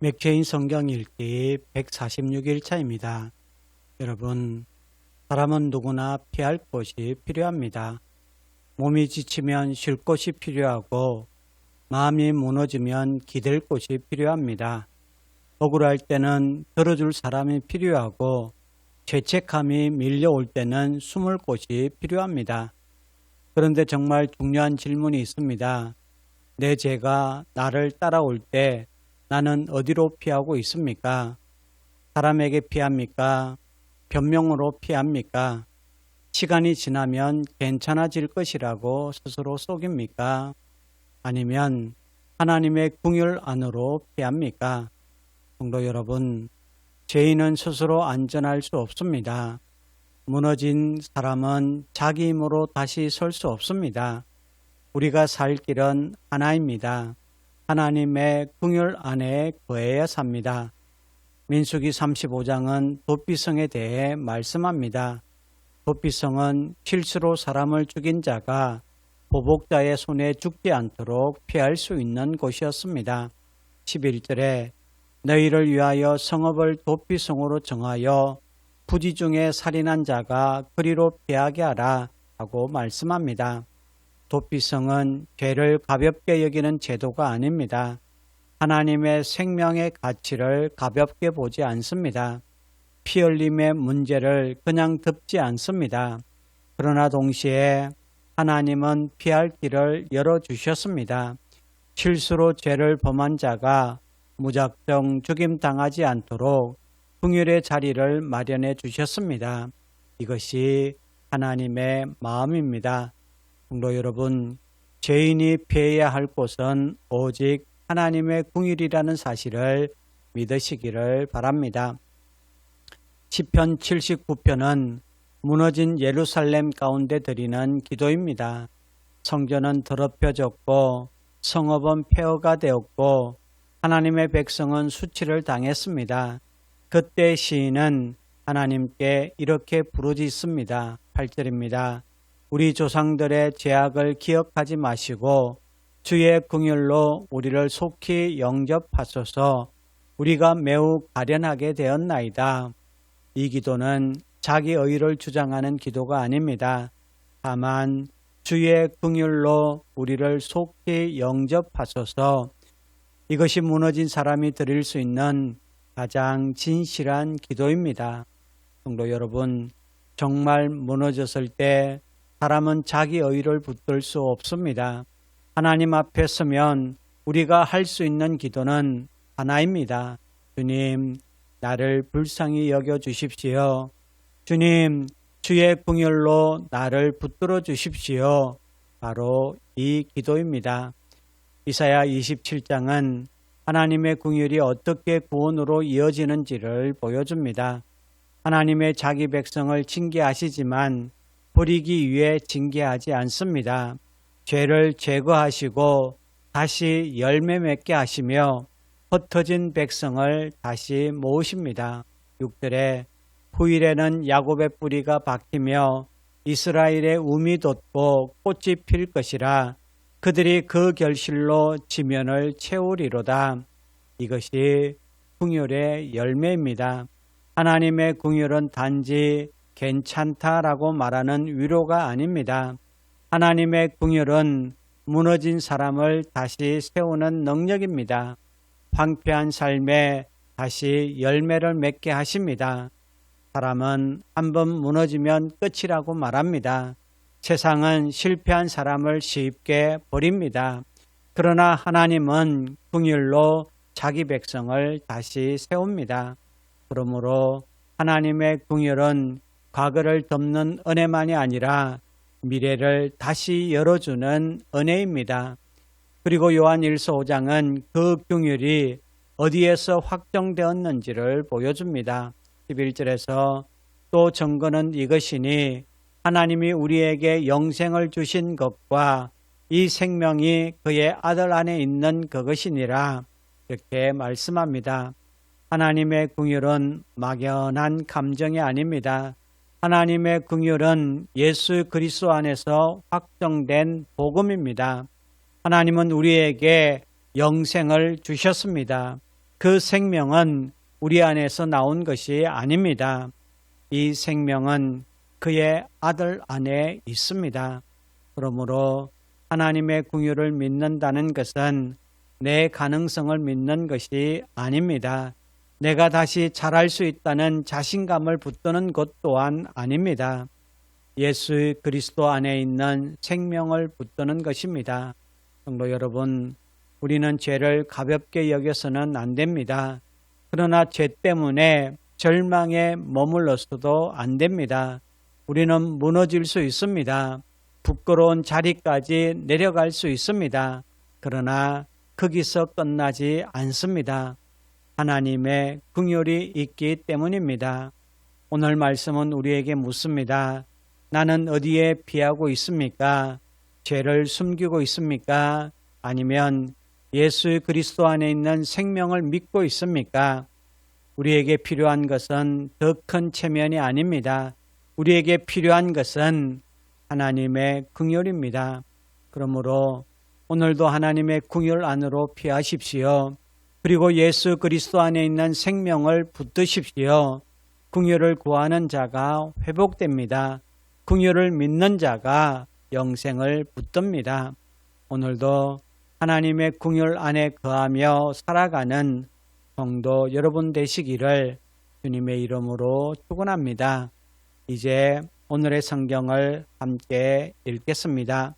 맥케인 성경 읽기 146일차입니다. 여러분, 사람은 누구나 피할 곳이 필요합니다. 몸이 지치면 쉴 곳이 필요하고 마음이 무너지면 기댈 곳이 필요합니다. 억울할 때는 들어줄 사람이 필요하고 죄책감이 밀려올 때는 숨을 곳이 필요합니다. 그런데 정말 중요한 질문이 있습니다. 내 죄가 나를 따라올 때 나는 어디로 피하고 있습니까? 사람에게 피합니까? 변명으로 피합니까? 시간이 지나면 괜찮아질 것이라고 스스로 속입니까? 아니면 하나님의 긍휼 안으로 피합니까? 성도 여러분, 죄인은 스스로 안전할 수 없습니다. 무너진 사람은 자기 힘으로 다시 설 수 없습니다. 우리가 살 길은 하나입니다. 하나님의 긍휼 안에 거해야 삽니다. 민수기 35장은 도피성에 대해 말씀합니다. 도피성은 실수로 사람을 죽인 자가 보복자의 손에 죽지 않도록 피할 수 있는 곳이었습니다. 11절에 너희를 위하여 성읍을 도피성으로 정하여 부지 중에 살인한 자가 그리로 피하게 하라 하고 말씀합니다. 도피성은 죄를 가볍게 여기는 제도가 아닙니다. 하나님의 생명의 가치를 가볍게 보지 않습니다. 피 흘림의 문제를 그냥 덮지 않습니다. 그러나 동시에 하나님은 피할 길을 열어주셨습니다. 실수로 죄를 범한 자가 무작정 죽임당하지 않도록 긍휼의 자리를 마련해 주셨습니다. 이것이 하나님의 마음입니다. 성도 여러분, 죄인이 피해야 할 곳은 오직 하나님의 긍휼이라는 사실을 믿으시기를 바랍니다. 시편 79편은 무너진 예루살렘 가운데 드리는 기도입니다. 성전은 더럽혀졌고 성읍은 폐허가 되었고 하나님의 백성은 수치를 당했습니다. 그때 시인은 하나님께 이렇게 부르짖습니다. 8절입니다. 우리 조상들의 죄악을 기억하지 마시고 주의 긍휼로 우리를 속히 영접하소서. 우리가 매우 가련하게 되었나이다. 이 기도는 자기 의를 주장하는 기도가 아닙니다. 다만 주의 긍휼로 우리를 속히 영접하소서. 이것이 무너진 사람이 드릴 수 있는 가장 진실한 기도입니다. 성도 여러분, 정말 무너졌을 때 사람은 자기 의를 붙들 수 없습니다. 하나님 앞에 서면 우리가 할 수 있는 기도는 하나입니다. 주님, 나를 불쌍히 여겨 주십시오. 주님, 주의 긍휼로 나를 붙들어 주십시오. 바로 이 기도입니다. 이사야 27장은 하나님의 긍휼이 어떻게 구원으로 이어지는지를 보여줍니다. 하나님의 자기 백성을 징계하시지만 버리기 위해 징계하지 않습니다. 죄를 제거하시고 다시 열매 맺게 하시며 흩어진 백성을 다시 모으십니다. 6절에 후일에는 야곱의 뿌리가 박히며 이스라엘의 움이 돋고 꽃이 필 것이라. 그들이 그 결실로 지면을 채우리로다. 이것이 긍휼의 열매입니다. 하나님의 긍휼은 단지 괜찮다라고 말하는 위로가 아닙니다. 하나님의 긍휼은 무너진 사람을 다시 세우는 능력입니다. 황폐한 삶에 다시 열매를 맺게 하십니다. 사람은 한번 무너지면 끝이라고 말합니다. 세상은 실패한 사람을 쉽게 버립니다. 그러나 하나님은 긍휼로 자기 백성을 다시 세웁니다. 그러므로 하나님의 긍휼은 과거를 덮는 은혜만이 아니라 미래를 다시 열어주는 은혜입니다. 그리고 요한 1서 5장은 그 긍휼이 어디에서 확정되었는지를 보여줍니다. 11절에서 또 증거는 이것이니 하나님이 우리에게 영생을 주신 것과 이 생명이 그의 아들 안에 있는 그것이니라. 이렇게 말씀합니다. 하나님의 긍휼은 막연한 감정이 아닙니다. 하나님의 긍휼은 예수 그리스도 안에서 확정된 복음입니다. 하나님은 우리에게 영생을 주셨습니다. 그 생명은 우리 안에서 나온 것이 아닙니다. 이 생명은 그의 아들 안에 있습니다. 그러므로 하나님의 긍휼을 믿는다는 것은 내 가능성을 믿는 것이 아닙니다. 내가 다시 잘할 수 있다는 자신감을 붙드는 것 또한 아닙니다. 예수 그리스도 안에 있는 생명을 붙드는 것입니다. 성도 여러분, 우리는 죄를 가볍게 여겨서는 안 됩니다. 그러나 죄 때문에 절망에 머물러서도 안 됩니다. 우리는 무너질 수 있습니다. 부끄러운 자리까지 내려갈 수 있습니다. 그러나 거기서 끝나지 않습니다. 하나님의 긍휼이 있기 때문입니다. 오늘 말씀은 우리에게 묻습니다. 나는 어디에 피하고 있습니까? 죄를 숨기고 있습니까? 아니면 예수 그리스도 안에 있는 생명을 믿고 있습니까? 우리에게 필요한 것은 더 큰 체면이 아닙니다. 우리에게 필요한 것은 하나님의 긍휼입니다. 그러므로 오늘도 하나님의 긍휼 안으로 피하십시오. 그리고 예수 그리스도 안에 있는 생명을 붙드십시오. 긍휼을 구하는 자가 회복됩니다. 긍휼을 믿는 자가 영생을 붙듭니다. 오늘도 하나님의 긍휼 안에 거하며 살아가는 성도 여러분 되시기를 주님의 이름으로 축원합니다. 이제 오늘의 성경을 함께 읽겠습니다.